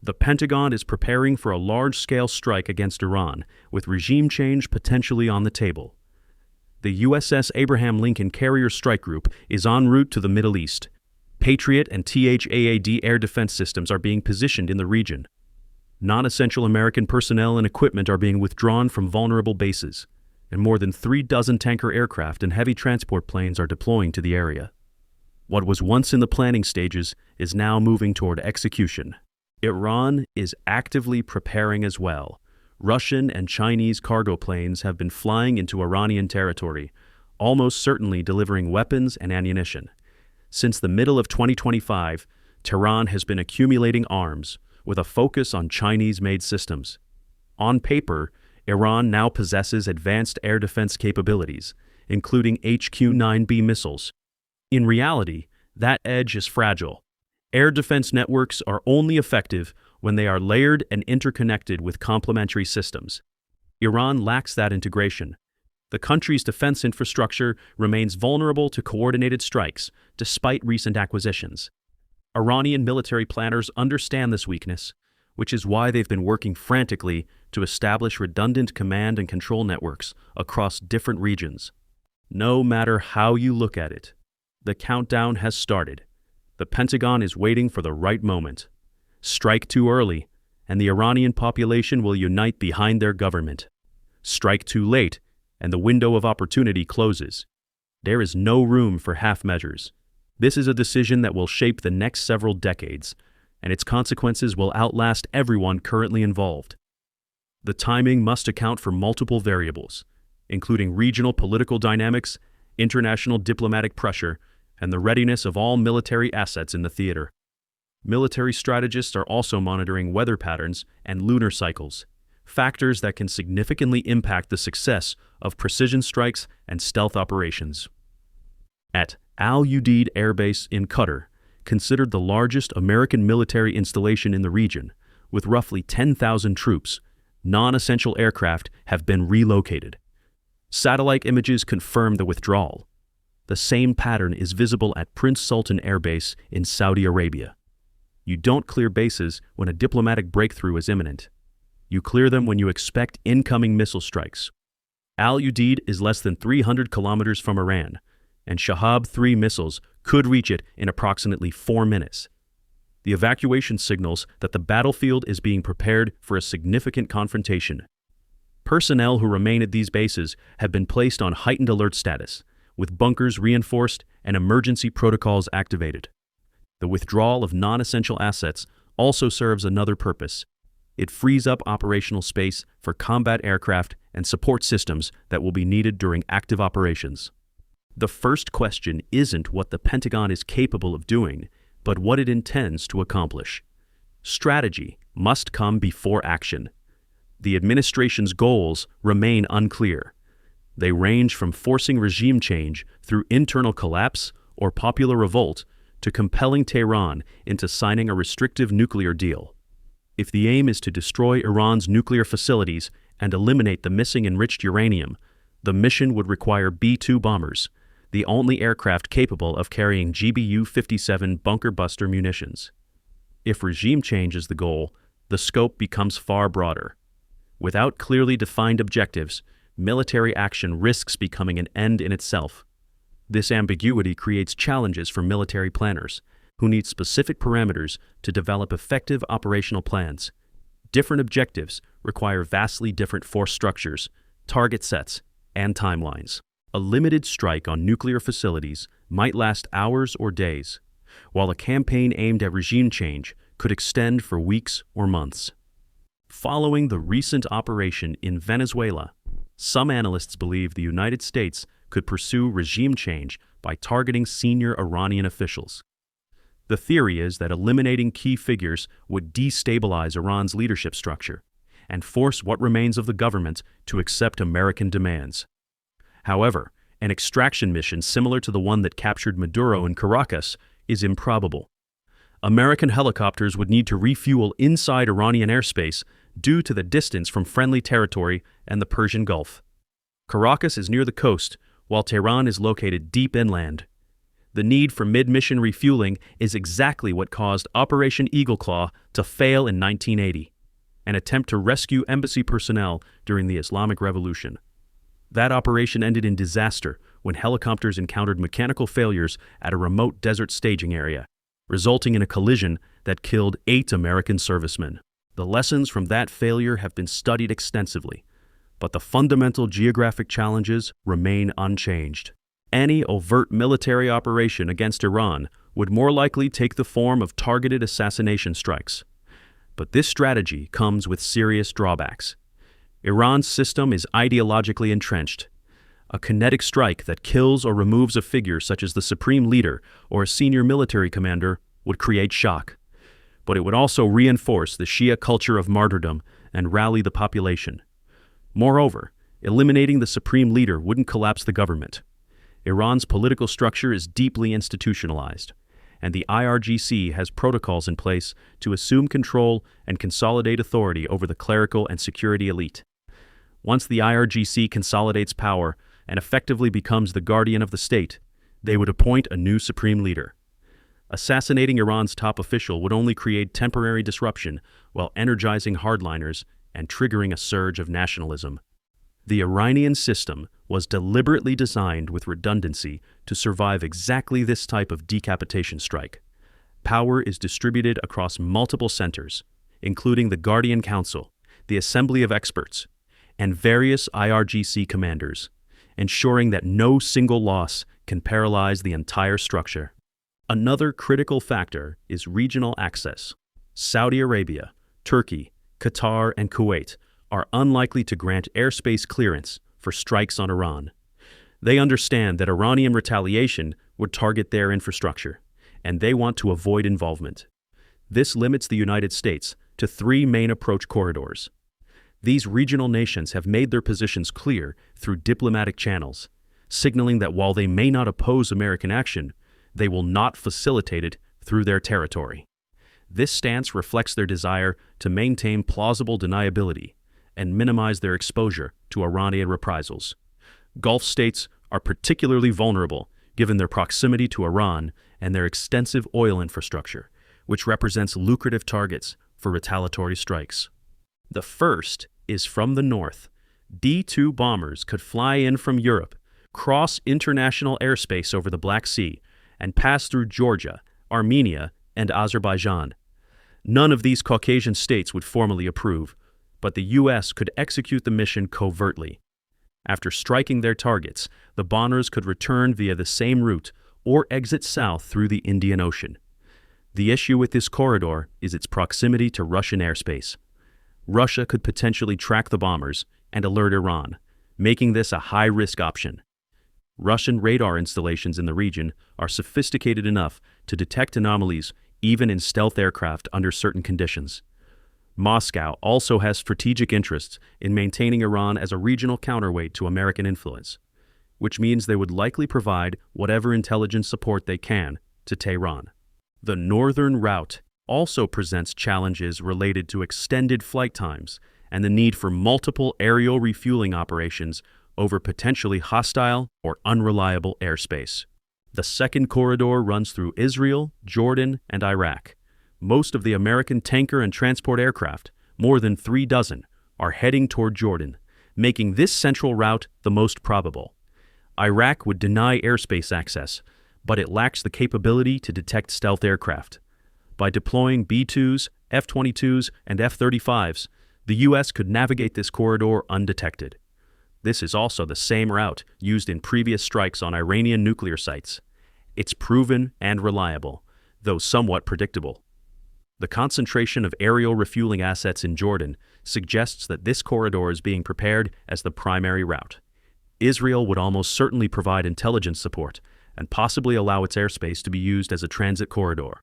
The Pentagon is preparing for a large-scale strike against Iran, with regime change potentially on the table. The USS Abraham Lincoln Carrier Strike Group is en route to the Middle East. Patriot and THAAD air defense systems are being positioned in the region. Non-essential American personnel and equipment are being withdrawn from vulnerable bases, and more than 36 tanker aircraft and heavy transport planes are deploying to the area. What was once in the planning stages is now moving toward execution. Iran is actively preparing as well. Russian and Chinese cargo planes have been flying into Iranian territory, almost certainly delivering weapons and ammunition. Since the middle of 2025, Tehran has been accumulating arms, with a focus on Chinese-made systems. On paper, Iran now possesses advanced air defense capabilities, including HQ-9B missiles. In reality, that edge is fragile. Air defense networks are only effective when they are layered and interconnected with complementary systems. Iran lacks that integration. The country's defense infrastructure remains vulnerable to coordinated strikes, despite recent acquisitions. Iranian military planners understand this weakness, which is why they've been working frantically to establish redundant command and control networks across different regions. No matter how you look at it, the countdown has started. The Pentagon is waiting for the right moment. Strike too early, and the Iranian population will unite behind their government. Strike too late, and the window of opportunity closes. There is no room for half measures. This is a decision that will shape the next several decades, and its consequences will outlast everyone currently involved. The timing must account for multiple variables, including regional political dynamics, international diplomatic pressure, and the readiness of all military assets in the theater. Military strategists are also monitoring weather patterns and lunar cycles, factors that can significantly impact the success of precision strikes and stealth operations. At Al Udeid Air Base in Qatar, considered the largest American military installation in the region, with roughly 10,000 troops, non-essential aircraft have been relocated. Satellite images confirm the withdrawal. The same pattern is visible at Prince Sultan Air Base in Saudi Arabia. You don't clear bases when a diplomatic breakthrough is imminent. You clear them when you expect incoming missile strikes. Al Udeid is less than 300 kilometers from Iran, and Shahab-3 missiles could reach it in approximately 4 minutes. The evacuation signals that the battlefield is being prepared for a significant confrontation. Personnel who remain at these bases have been placed on heightened alert status, with bunkers reinforced and emergency protocols activated. The withdrawal of non-essential assets also serves another purpose. It frees up operational space for combat aircraft and support systems that will be needed during active operations. The first question isn't what the Pentagon is capable of doing, but what it intends to accomplish. Strategy must come before action. The administration's goals remain unclear. They range from forcing regime change through internal collapse or popular revolt to compelling Tehran into signing a restrictive nuclear deal. If the aim is to destroy Iran's nuclear facilities and eliminate the missing enriched uranium, the mission would require B-2 bombers, the only aircraft capable of carrying GBU-57 bunker-buster munitions. If regime change is the goal, the scope becomes far broader. Without clearly defined objectives, military action risks becoming an end in itself. This ambiguity creates challenges for military planners, who need specific parameters to develop effective operational plans. Different objectives require vastly different force structures, target sets, and timelines. A limited strike on nuclear facilities might last hours or days, while a campaign aimed at regime change could extend for weeks or months. Following the recent operation in Venezuela, some analysts believe the United States could pursue regime change by targeting senior Iranian officials. The theory is that eliminating key figures would destabilize Iran's leadership structure and force what remains of the government to accept American demands. However, an extraction mission similar to the one that captured Maduro in Caracas is improbable. American helicopters would need to refuel inside Iranian airspace due to the distance from friendly territory and the Persian Gulf. Caracas is near the coast, while Tehran is located deep inland. The need for mid-mission refueling is exactly what caused Operation Eagle Claw to fail in 1980, an attempt to rescue embassy personnel during the Islamic Revolution. That operation ended in disaster when helicopters encountered mechanical failures at a remote desert staging area, resulting in a collision that killed 8 American servicemen. The lessons from that failure have been studied extensively, but the fundamental geographic challenges remain unchanged. Any overt military operation against Iran would more likely take the form of targeted assassination strikes. But this strategy comes with serious drawbacks. Iran's system is ideologically entrenched. A kinetic strike that kills or removes a figure such as the supreme leader or a senior military commander would create shock. But it would also reinforce the Shia culture of martyrdom and rally the population. Moreover, eliminating the supreme leader wouldn't collapse the government. Iran's political structure is deeply institutionalized, and the IRGC has protocols in place to assume control and consolidate authority over the clerical and security elite. Once the IRGC consolidates power and effectively becomes the guardian of the state, they would appoint a new supreme leader. Assassinating Iran's top official would only create temporary disruption while energizing hardliners and triggering a surge of nationalism. The Iranian system was deliberately designed with redundancy to survive exactly this type of decapitation strike. Power is distributed across multiple centers, including the Guardian Council, the Assembly of Experts, and various IRGC commanders, ensuring that no single loss can paralyze the entire structure. Another critical factor is regional access. Saudi Arabia, Turkey, Qatar, and Kuwait are unlikely to grant airspace clearance for strikes on Iran. They understand that Iranian retaliation would target their infrastructure, and they want to avoid involvement. This limits the United States to 3 main approach corridors. These regional nations have made their positions clear through diplomatic channels, signaling that while they may not oppose American action, they will not facilitate it through their territory. This stance reflects their desire to maintain plausible deniability and minimize their exposure to Iranian reprisals. Gulf states are particularly vulnerable given their proximity to Iran and their extensive oil infrastructure, which represents lucrative targets for retaliatory strikes. The first is from the north. D-2 bombers could fly in from Europe, cross international airspace over the Black Sea, and pass through Georgia, Armenia, and Azerbaijan. None of these Caucasian states would formally approve, but the U.S. could execute the mission covertly. After striking their targets, the bombers could return via the same route or exit south through the Indian Ocean. The issue with this corridor is its proximity to Russian airspace. Russia could potentially track the bombers and alert Iran, making this a high-risk option. Russian radar installations in the region are sophisticated enough to detect anomalies even in stealth aircraft under certain conditions. Moscow also has strategic interests in maintaining Iran as a regional counterweight to American influence, which means they would likely provide whatever intelligence support they can to Tehran. The northern route also presents challenges related to extended flight times and the need for multiple aerial refueling operations over potentially hostile or unreliable airspace. The second corridor runs through Israel, Jordan, and Iraq. Most of the American tanker and transport aircraft, more than 3 dozen, are heading toward Jordan, making this central route the most probable. Iraq would deny airspace access, but it lacks the capability to detect stealth aircraft. By deploying B-2s, F-22s, and F-35s, the U.S. could navigate this corridor undetected. This is also the same route used in previous strikes on Iranian nuclear sites. It's proven and reliable, though somewhat predictable. The concentration of aerial refueling assets in Jordan suggests that this corridor is being prepared as the primary route. Israel would almost certainly provide intelligence support and possibly allow its airspace to be used as a transit corridor.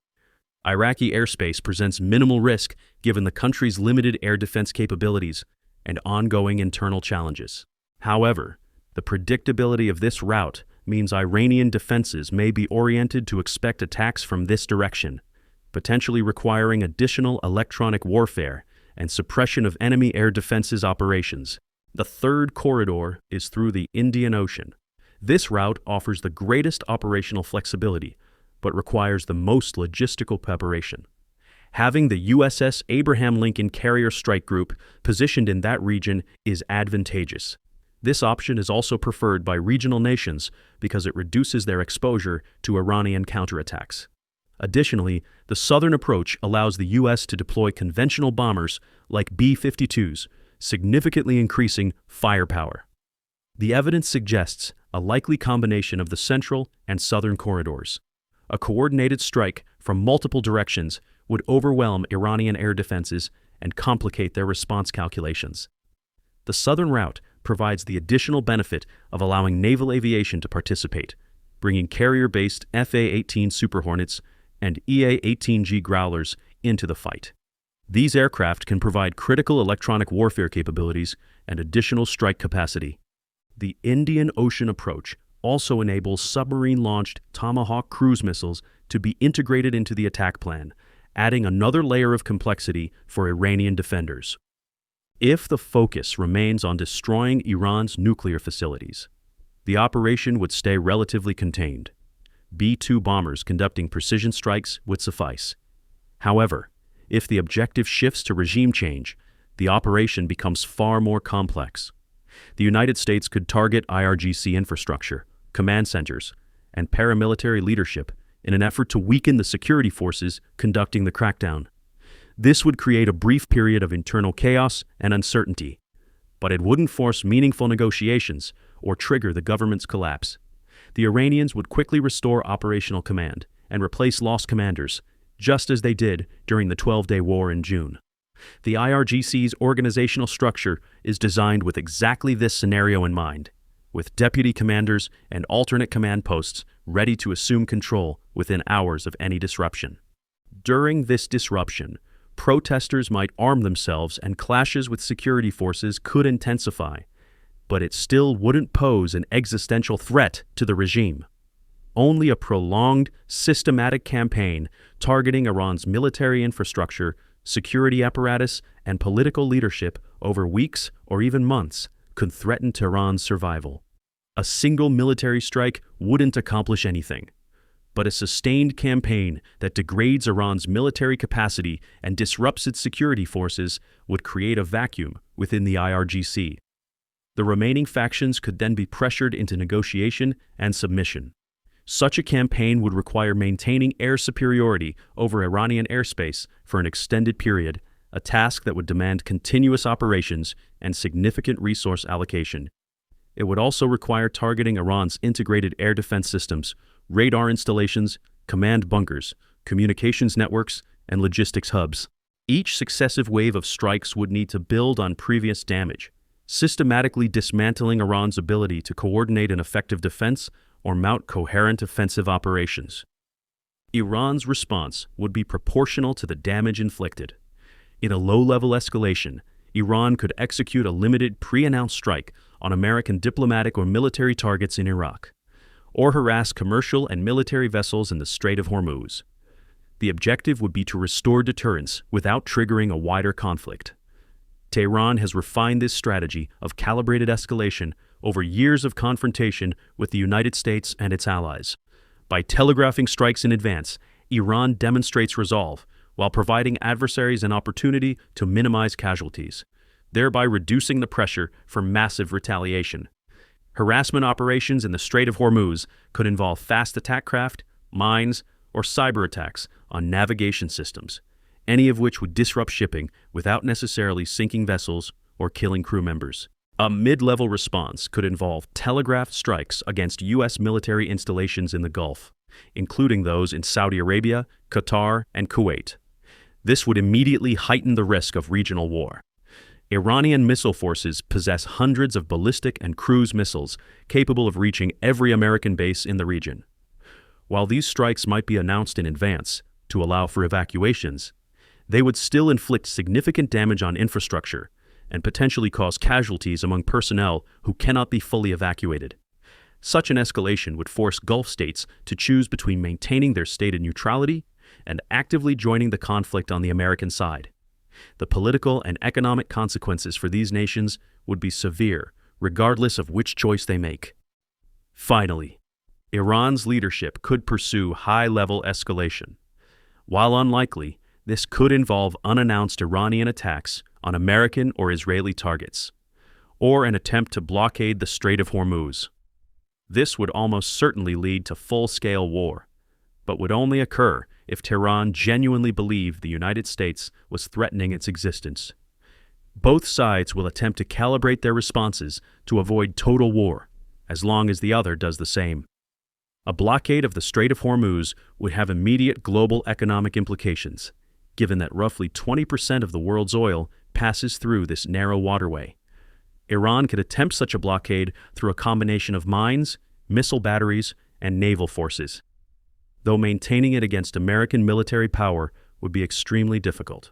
Iraqi airspace presents minimal risk given the country's limited air defense capabilities and ongoing internal challenges. However, the predictability of this route means Iranian defenses may be oriented to expect attacks from this direction, potentially requiring additional electronic warfare and suppression of enemy air defenses operations. The third corridor is through the Indian Ocean. This route offers the greatest operational flexibility, but requires the most logistical preparation. Having the USS Abraham Lincoln Carrier Strike Group positioned in that region is advantageous. This option is also preferred by regional nations because it reduces their exposure to Iranian counterattacks. Additionally, the southern approach allows the U.S. to deploy conventional bombers like B-52s, significantly increasing firepower. The evidence suggests a likely combination of the central and southern corridors. A coordinated strike from multiple directions would overwhelm Iranian air defenses and complicate their response calculations. The southern route provides the additional benefit of allowing naval aviation to participate, bringing carrier-based FA-18 Super Hornets and EA-18G Growlers into the fight. These aircraft can provide critical electronic warfare capabilities and additional strike capacity. The Indian Ocean approach also enables submarine-launched Tomahawk cruise missiles to be integrated into the attack plan, adding another layer of complexity for Iranian defenders. If the focus remains on destroying Iran's nuclear facilities, the operation would stay relatively contained. B-2 bombers conducting precision strikes would suffice. However, if the objective shifts to regime change, the operation becomes far more complex. The United States could target IRGC infrastructure, command centers, and paramilitary leadership in an effort to weaken the security forces conducting the crackdown. This would create a brief period of internal chaos and uncertainty, but it wouldn't force meaningful negotiations or trigger the government's collapse. The Iranians would quickly restore operational command and replace lost commanders, just as they did during the 12-day war in June. The IRGC's organizational structure is designed with exactly this scenario in mind, with deputy commanders and alternate command posts ready to assume control within hours of any disruption. During this disruption, protesters might arm themselves and clashes with security forces could intensify, but it still wouldn't pose an existential threat to the regime. Only a prolonged, systematic campaign targeting Iran's military infrastructure, security apparatus, and political leadership over weeks or even months could threaten Tehran's survival. A single military strike wouldn't accomplish anything, but a sustained campaign that degrades Iran's military capacity and disrupts its security forces would create a vacuum within the IRGC. The remaining factions could then be pressured into negotiation and submission. Such a campaign would require maintaining air superiority over Iranian airspace for an extended period, a task that would demand continuous operations and significant resource allocation. It would also require targeting Iran's integrated air defense systems, radar installations, command bunkers, communications networks, and logistics hubs. Each successive wave of strikes would need to build on previous damage, systematically dismantling Iran's ability to coordinate an effective defense or mount coherent offensive operations. Iran's response would be proportional to the damage inflicted. In a low-level escalation, Iran could execute a limited pre-announced strike on American diplomatic or military targets in Iraq, or harass commercial and military vessels in the Strait of Hormuz. The objective would be to restore deterrence without triggering a wider conflict. Tehran has refined this strategy of calibrated escalation over years of confrontation with the United States and its allies. By telegraphing strikes in advance, Iran demonstrates resolve while providing adversaries an opportunity to minimize casualties, thereby reducing the pressure for massive retaliation. Harassment operations in the Strait of Hormuz could involve fast attack craft, mines, or cyber attacks on navigation systems, any of which would disrupt shipping without necessarily sinking vessels or killing crew members. A mid-level response could involve telegraphed strikes against U.S. military installations in the Gulf, including those in Saudi Arabia, Qatar, and Kuwait. This would immediately heighten the risk of regional war. Iranian missile forces possess hundreds of ballistic and cruise missiles capable of reaching every American base in the region. While these strikes might be announced in advance to allow for evacuations, they would still inflict significant damage on infrastructure and potentially cause casualties among personnel who cannot be fully evacuated. Such an escalation would force Gulf states to choose between maintaining their stated neutrality and actively joining the conflict on the American side. The political and economic consequences for these nations would be severe, regardless of which choice they make. Finally, Iran's leadership could pursue high-level escalation. While unlikely, this could involve unannounced Iranian attacks on American or Israeli targets, or an attempt to blockade the Strait of Hormuz. This would almost certainly lead to full-scale war, but would only occur if Tehran genuinely believed the United States was threatening its existence. Both sides will attempt to calibrate their responses to avoid total war, as long as the other does the same. A blockade of the Strait of Hormuz would have immediate global economic implications, given that roughly 20% of the world's oil passes through this narrow waterway. Iran could attempt such a blockade through a combination of mines, missile batteries, and naval forces, though maintaining it against American military power would be extremely difficult.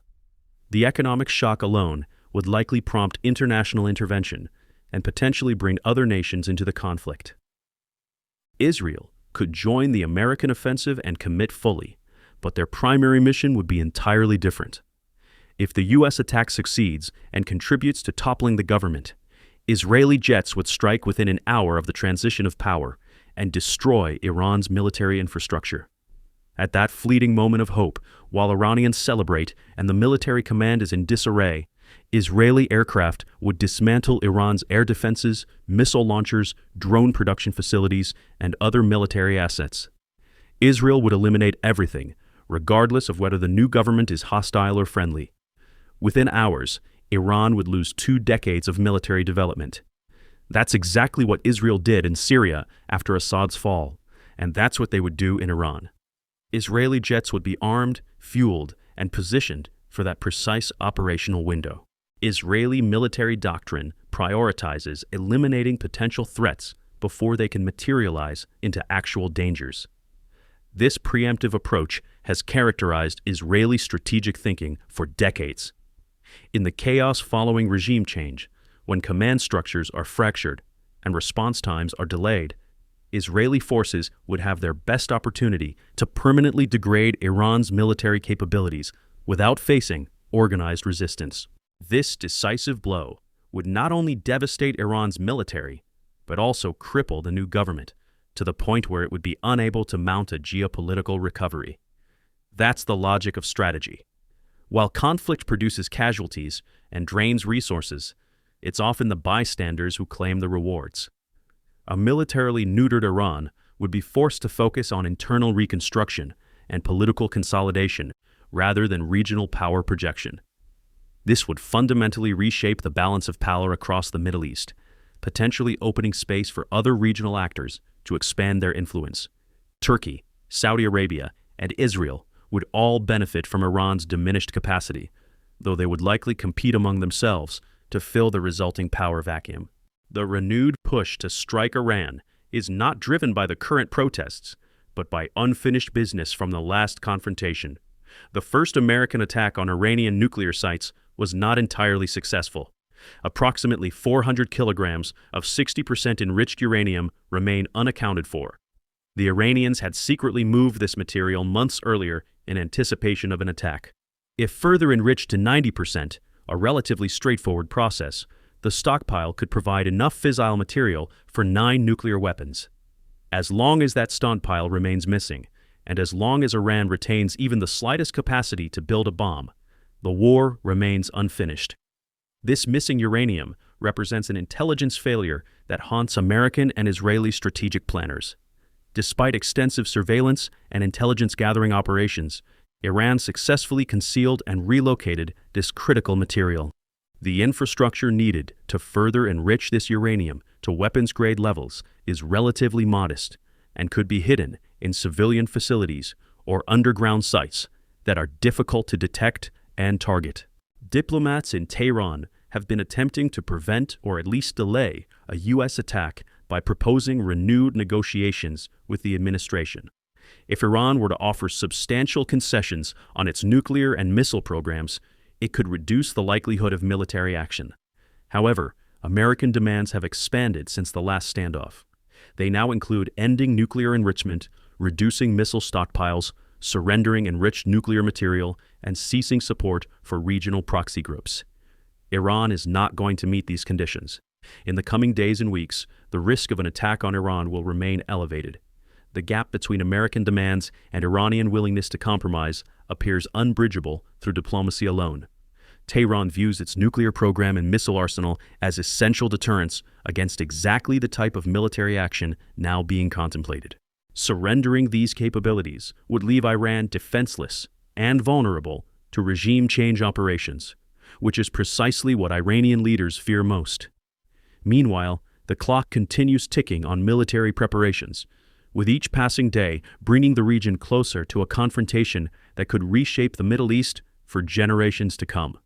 The economic shock alone would likely prompt international intervention and potentially bring other nations into the conflict. Israel could join the American offensive and commit fully, but their primary mission would be entirely different. If the U.S. attack succeeds and contributes to toppling the government, Israeli jets would strike within an hour of the transition of power and destroy Iran's military infrastructure. At that fleeting moment of hope, while Iranians celebrate and the military command is in disarray, Israeli aircraft would dismantle Iran's air defenses, missile launchers, drone production facilities, and other military assets. Israel would eliminate everything, regardless of whether the new government is hostile or friendly. Within hours, Iran would lose 2 decades of military development. That's exactly what Israel did in Syria after Assad's fall, and that's what they would do in Iran. Israeli jets would be armed, fueled, and positioned for that precise operational window. Israeli military doctrine prioritizes eliminating potential threats before they can materialize into actual dangers. This preemptive approach has characterized Israeli strategic thinking for decades. In the chaos following regime change, when command structures are fractured and response times are delayed, Israeli forces would have their best opportunity to permanently degrade Iran's military capabilities without facing organized resistance. This decisive blow would not only devastate Iran's military, but also cripple the new government to the point where it would be unable to mount a geopolitical recovery. That's the logic of strategy. While conflict produces casualties and drains resources, it's often the bystanders who claim the rewards. A militarily neutered Iran would be forced to focus on internal reconstruction and political consolidation rather than regional power projection. This would fundamentally reshape the balance of power across the Middle East, potentially opening space for other regional actors to expand their influence. Turkey, Saudi Arabia, and Israel would all benefit from Iran's diminished capacity, though they would likely compete among themselves to fill the resulting power vacuum. The renewed push to strike Iran is not driven by the current protests, but by unfinished business from the last confrontation. The first American attack on Iranian nuclear sites was not entirely successful. Approximately 400 kilograms of 60% enriched uranium remain unaccounted for. The Iranians had secretly moved this material months earlier in anticipation of an attack. If further enriched to 90%, a relatively straightforward process, the stockpile could provide enough fissile material for 9 nuclear weapons. As long as that stockpile remains missing, and as long as Iran retains even the slightest capacity to build a bomb, the war remains unfinished. This missing uranium represents an intelligence failure that haunts American and Israeli strategic planners. Despite extensive surveillance and intelligence-gathering operations, Iran successfully concealed and relocated this critical material. The infrastructure needed to further enrich this uranium to weapons-grade levels is relatively modest and could be hidden in civilian facilities or underground sites that are difficult to detect and target. Diplomats in Tehran have been attempting to prevent or at least delay a U.S. attack by proposing renewed negotiations with the administration. If Iran were to offer substantial concessions on its nuclear and missile programs, it could reduce the likelihood of military action. However, American demands have expanded since the last standoff. They now include ending nuclear enrichment, reducing missile stockpiles, surrendering enriched nuclear material, and ceasing support for regional proxy groups. Iran is not going to meet these conditions. In the coming days and weeks, the risk of an attack on Iran will remain elevated. The gap between American demands and Iranian willingness to compromise appears unbridgeable through diplomacy alone. Tehran views its nuclear program and missile arsenal as essential deterrents against exactly the type of military action now being contemplated. Surrendering these capabilities would leave Iran defenseless and vulnerable to regime change operations, which is precisely what Iranian leaders fear most. Meanwhile, the clock continues ticking on military preparations, with each passing day bringing the region closer to a confrontation that could reshape the Middle East for generations to come.